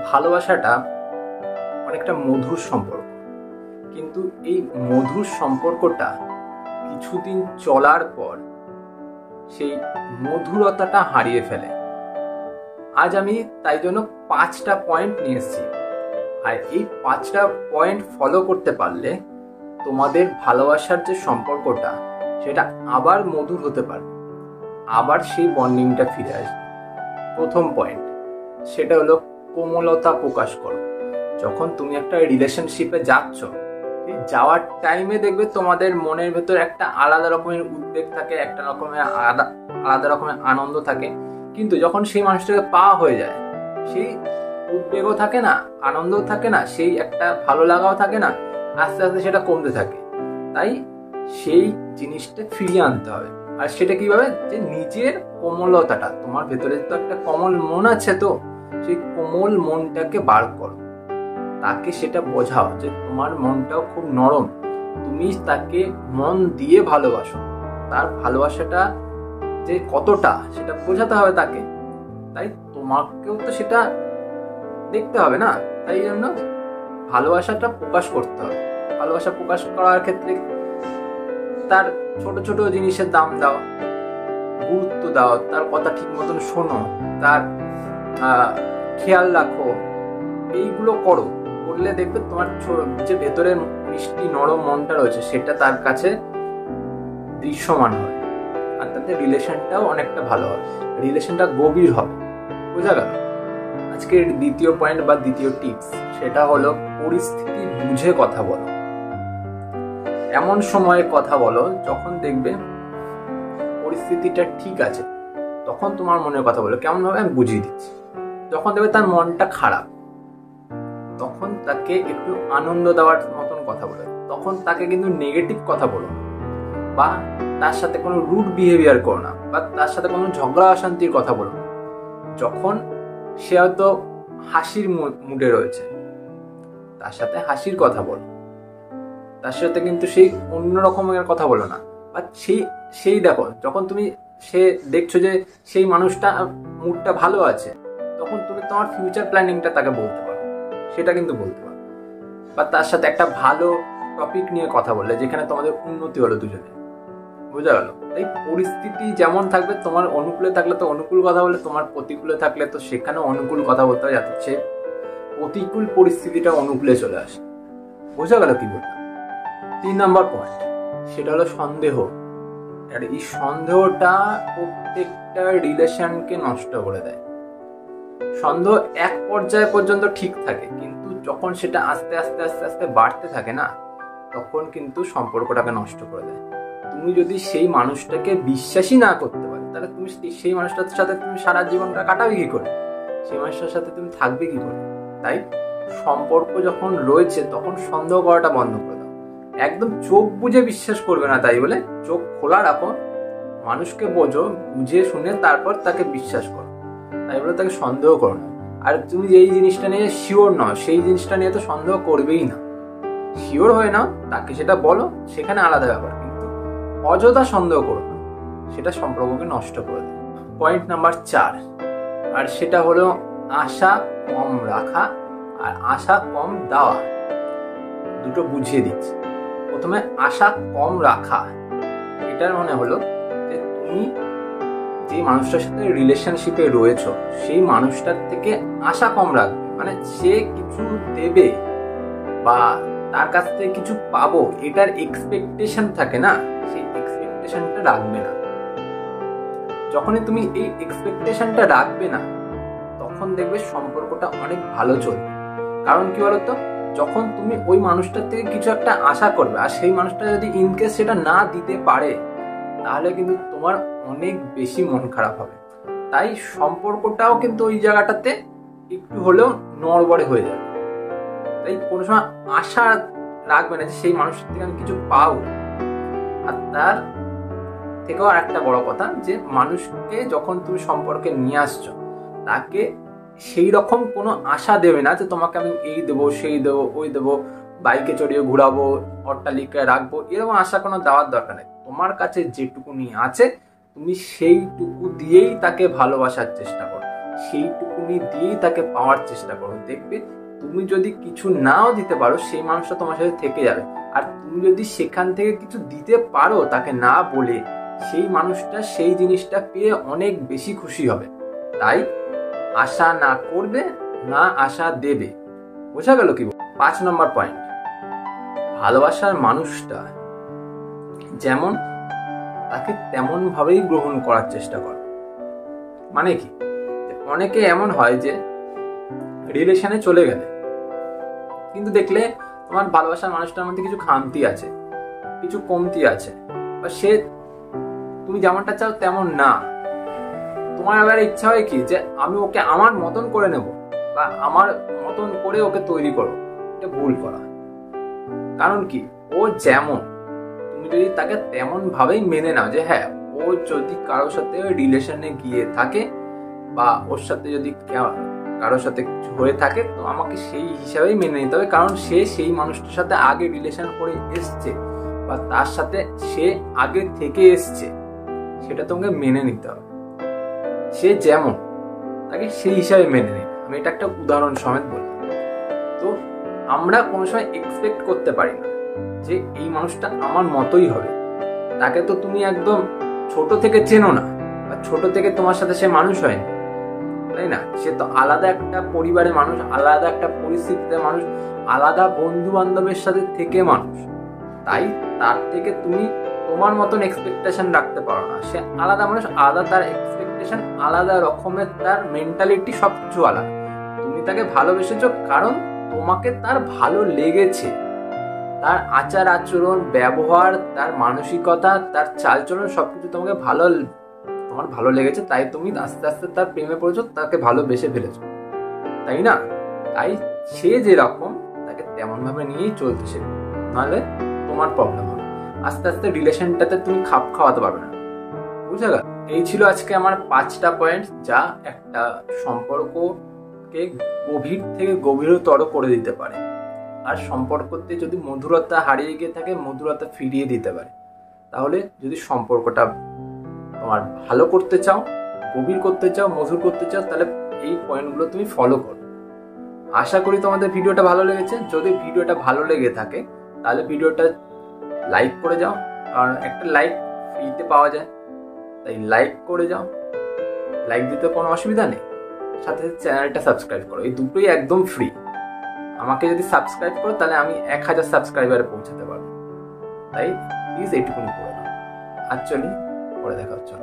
ভালোবাসাটা অনেকটা মধুর সম্পর্ক, কিন্তু এই মধুর সম্পর্কটা কিছুদিন চলার পর সেই মধুরতাটা হারিয়ে ফেলে। আজ আমি তাই জন্য 5টা পয়েন্ট নিয়ে এসেছি, আর এই 5টা পয়েন্ট ফলো করতে পারলে তোমাদের ভালোবাসার যে সম্পর্কটা সেটা আবার মধুর হতে পারে, আবার সেই বন্ডিংটা ফিরে আসবে। প্রথম পয়েন্ট, সেটা হলো কোমলতা প্রকাশ করো। যখন তুমি একটা রিলেশনশিপে যাচ্ছ, যাওয়ার টাইমে দেখবে তোমাদের মনের ভেতর একটা আলাদা রকমের উদ্বেগ থাকে, একটা রকমের আলাদা রকমের আনন্দ থাকে, কিন্তু যখন সেই মানুষটাকে পাওয়া হয়ে যায়, সেই উদ্বেগও থাকে না, আনন্দও থাকে না, সেই একটা ভালো লাগাও থাকে না, আস্তে আস্তে সেটা কমতে থাকে। তাই সেই জিনিসটা ফিরিয়ে আনতে হবে। আর সেটা কিভাবে? যে নিজের কোমলতাটা, তোমার ভেতরে তো একটা কোমল মন আছে, তো সেই কোমল মনটাকে বার করো, তাকে সেটা বোঝাও যে তোমার মনটাও খুব নরম, তুমি তাকে মন দিয়ে ভালোবাসো, তার ভালোবাসাটা যে কতটা সেটা বোঝাতে হবে তাকে। তাই তোমাকেও তো সেটা দেখতে হবে না, তাই জন্য ভালোবাসাটা প্রকাশ করতে হবে। ভালোবাসা প্রকাশ করার ক্ষেত্রে তার ছোট ছোট জিনিসের দাম দাও, গুরুত্ব দাও, তার কথা ঠিক মতন শোনো, তার খেয়াল রাখো, এইগুলো করো। করলে দেখবে তোমার যে ভেতরের মিষ্টি নরম মনটা রয়েছে সেটা তার কাছে দৃশ্যমান হয়, আর তাতে রিলেশনটাও অনেকটা ভালো হবে, রিলেশনটা গভীর হবে। বোঝা গেল? আজকের দ্বিতীয় পয়েন্ট বা দ্বিতীয় টিপস, সেটা হলো পরিস্থিতি বুঝে কথা বলো। এমন সময়ে কথা বলো যখন দেখবে পরিস্থিতিটা ঠিক আছে, তখন তোমার মনের কথা বলো। কেমন ভাবে? আমি বুঝিয়ে দিচ্ছি। যখন দেখবে তার মনটা খারাপ, তখন তাকে একটু আনন্দ দেওয়ার মতন কথা বলো। তখন তাকে কিন্তু নেগেটিভ কথা বলো না, বা তার সাথে কোনো রুড বিহেভিয়ার করো না, বা তার সাথে কোনো ঝগড়া অশান্তির কথা বলো না। যখন সে হয়তো হাসির মুডে রয়েছে, তার সাথে হাসির কথা বলো, তার সাথে কিন্তু সেই অন্য রকমের কথা বলো না। বা সেই দেখো, যখন তুমি দেখছো যে সেই মানুষটা মুডটা ভালো আছে, তখন তুমি তোমার ফিউচার প্ল্যানিংটা তাকে বলতে পারো, সেটা কিন্তু বলতে পারো। বা তার সাথে একটা ভালো টপিক নিয়ে কথা বললে যেখানে তোমাদের উন্নতি হলো দুজনে। বোঝা গেল? এই পরিস্থিতি যেমন থাকবে, তোমার অনুকূলে থাকলে তো অনুকূল কথা বলে, তোমার প্রতিকূলে থাকলে তো সেখানেও অনুকূল কথা বলতে হবে, যাতে সে প্রতিকূল পরিস্থিতিটা অনুকূলে চলে আসে। বোঝা গেল কি বললাম? 3 নম্বর পয়েন্ট, সেটা হলো সন্দেহ। আর এই সন্দেহটা প্রত্যেকটা রিলেশনকে নষ্ট করে দেয়। সন্দেহ এক পর্যায় পর্যন্ত ঠিক থাকে, কিন্তু যখন সেটা আস্তে আস্তে আস্তে আস্তে বাড়তে থাকে না, তখন কিন্তু সম্পর্কটাকে নষ্ট করে দেয়। তুমি যদি সেই মানুষটাকে বিশ্বাসই না করতে পারো, তাহলে তুমি সেই মানুষটার সাথে তুমি সারা জীবনটা কাটাবে কি করে? সেই মানুষটার সাথে তুমি থাকবে কি করে? তাই সম্পর্ক যখন রয়েছে তখন সন্দেহ করাটা বন্ধ করে দাও। একদম চোখ বুঝে বিশ্বাস করবে না, তাই বলে চোখ খোলা রাখো, মানুষকে বোঝো, বুঝে শুনে তারপর তাকে বিশ্বাস করো, তাই বলে তাকে সন্দেহ করো না। আর তুমি যেই জিনিসটা নিয়ে শিওর নও, সেই জিনিসটা নিয়ে তো সন্দেহ করবেই না। শিওর হয়ে নাও, তাকে সেটা বলো, সেখানে আলাদা ব্যাপার, কিন্তু অযথা সন্দেহ করো না, সেটা সম্পর্ককে নষ্ট করে দেয়। পয়েন্ট নাম্বার 4, আর সেটা হলো আশা কম রাখা আর আশা কম দেওয়া। দুটো বুঝিয়ে দিচ্ছি। প্রথমে আশা কম রাখা, এটার মানে হলো যে তুমি যে মানুষটার সাথে রিলেশনশিপে রয়েছো, সেই মানুষটার থেকে আশা কম রাখবে। মানে সে কিছু দেবে বা তার কাছ থেকে কিছু পাবো, এটার এক্সপেকটেশন থাকে না, সেই এক্সপেকটেশনটা রাখবে না। যখনই তুমি এই এক্সপেকটেশনটা রাখবে না, তখন দেখবে সম্পর্কটা অনেক ভালো চলবে। কারণ কি বলতো, যখন তুমি ওই মানুষটার থেকে কিছু একটা আশা করবে, আর সেই মানুষটা যদি ইনকেস সেটা না দিতে পারে, তাহলে কিন্তু তোমার অনেক বেশি মন খারাপ হবে। তাই সম্পর্কটাও কিন্তু ওই জায়গাটাতে একটু হলেও নড়বড়ে হয়ে যাবে। তাই কোনো সময় আশা রাখবে না যে সেই মানুষের থেকে আমি কিছু পাবো। আর তার থেকেও আর একটা বড় কথা, যে মানুষকে যখন তুমি সম্পর্কে নিয়ে আসছো, তাকে সেই রকম কোনো আশা দেবে না যে তোমাকে আমি এই দেবো, সেই দেবো, ওই দেবো, বাইকে চড়িয়ে ঘুরাবো, অট্টালিকায় রাখবো, এরকম আশা কোনো দেওয়ার দরকার নেই। তোমার কাছে যেটুকুনি আছে তুমি সেইটুকু দিয়েই তাকে ভালোবাসার চেষ্টা করো, সেইটুকুনি দিয়েই তাকে পাওয়ার চেষ্টা করো। দেখবে তুমি যদি কিছু নাও দিতে পারো, সেই মানুষটা তোমার সাথে থেকে যাবে। আর তুমি যদি সেখান থেকে কিছু দিতে পারো তাকে না বলে, সেই মানুষটা সেই জিনিসটা পেয়ে অনেক বেশি খুশি হবে। তাই আশা না করবে, না আশা দেবে। বোঝা গেল কি? 5 নম্বর পয়েন্ট, ভালোবাসার মানুষটা যেমন তাকে তেমন ভাবেই গ্রহণ করার চেষ্টা করো। মানে কি, অনেকে এমন হয় যে রিলেশনে চলে গেলে কিন্তু দেখলে তোমার ভালোবাসার মানুষটার মধ্যে কিছু খামতি আছে, কিছু কমতি আছে, বা সে তুমি যেমনটা চাও তেমন না। তোমার আবার ইচ্ছা হয় কি যে আমি ওকে আমার মতন করে নেব, বা আমার মতন করে ওকে তৈরি করো। এটা ভুল করা। কারণ কি, ও যেমন, তুমি যদি তাকে তেমন ভাবেই মেনে নাও যে হ্যাঁ, ও যদি কারোর সাথে রিলেশনে গিয়ে থাকে বা ওর সাথে যদি কারোর সাথে কিছু হয়ে থাকে, তো আমাকে সেই হিসাবেই মেনে নিতে হবে। কারণ সে সেই মানুষটার সাথে আগে রিলেশন করে এসছে, বা তার সাথে সে আগে থেকে এসছে, সেটা তোমাকে মেনে নিতে হবে। সে যেমন, তাকে সেই হিসাবে মেনে নিতে। আমি এটা একটা উদাহরণ সমেত বললাম। তো আমরা কোনো সময় এক্সপেক্ট করতে পারি না যে এই মানুষটা আমার মতোই হবে। তাকে তো তুমি একদম ছোট থেকে চেনো না, বা ছোট থেকে তোমার সাথে সে মানুষ হয়নি, তাই না? সে তো আলাদা একটা পরিবারের মানুষ, আলাদা একটা পরিস্থিতিতে মানুষ, আলাদা বন্ধু বান্ধবের সাথে থেকে মানুষ। তাই তার থেকে তুমি তোমার মতন এক্সপেকটেশন রাখতে পারো না। সে আলাদা মানুষ, আলাদা তার এক্সপেকটেশন, আলাদা রকমের তার মেন্টালিটি, সবকিছু আলাদা। তুমি তাকে ভালোবেসেছো কারণ তোমাকে তার ভালো লেগেছে। তার আচার আচরণ, ব্যবহার, তার মানসিকতা, তার চালচলন সবকিছু তোমার ভালো লেগেছে। তাই তুমি আস্তে আস্তে তার প্রেমে পড়েছো, তাকে ভালোবেসে ফেলেছো, তাই না? তাই সে যেরকম, তাকে তেমন ভাবে নিয়েই চলতে শিখবে, নাহলে তোমার প্রবলেম হবে। আস্তে আস্তে রিলেশনটাতে তুমি খাপ খাওয়াতে পারবে না। বুঝা গেল? এই ছিল আজকে আমার 5টা পয়েন্ট, যা একটা সম্পর্ককে গভীর থেকে গভীরতর করে দিতে পারে। আর সম্পর্কতে যদি মধুরতা হারিয়ে গিয়ে থাকে, মধুরতা ফিরিয়ে দিতে পারে। তাহলে যদি সম্পর্কটা তোমার ভালো করতে চাও, গভীর করতে চাও, মধুর করতে চাও, তাহলে এই পয়েন্টগুলো তুমি ফলো করো। আশা করি তোমাদের ভিডিওটা ভালো লেগেছে। যদি ভিডিওটা ভালো লেগে থাকে তাহলে ভিডিওটা লাইক করে যাও, কারণ একটা লাইক ফ্রিতে পাওয়া যায়। তাই লাইক করে যাও, লাইক দিতে কোনো অসুবিধা নেই। সাথে চ্যানেলটা সাবস্ক্রাইব করো, এই দুটোই একদম ফ্রি। আমাকে যদি সাবস্ক্রাইব করো তাহলে আমি 1000 সাবস্ক্রাইবারে পৌঁছাতে পারবো। তাই প্লিজ এইটুকুনি করে নাও। আর চলি, পরে দেখা হচ্ছে।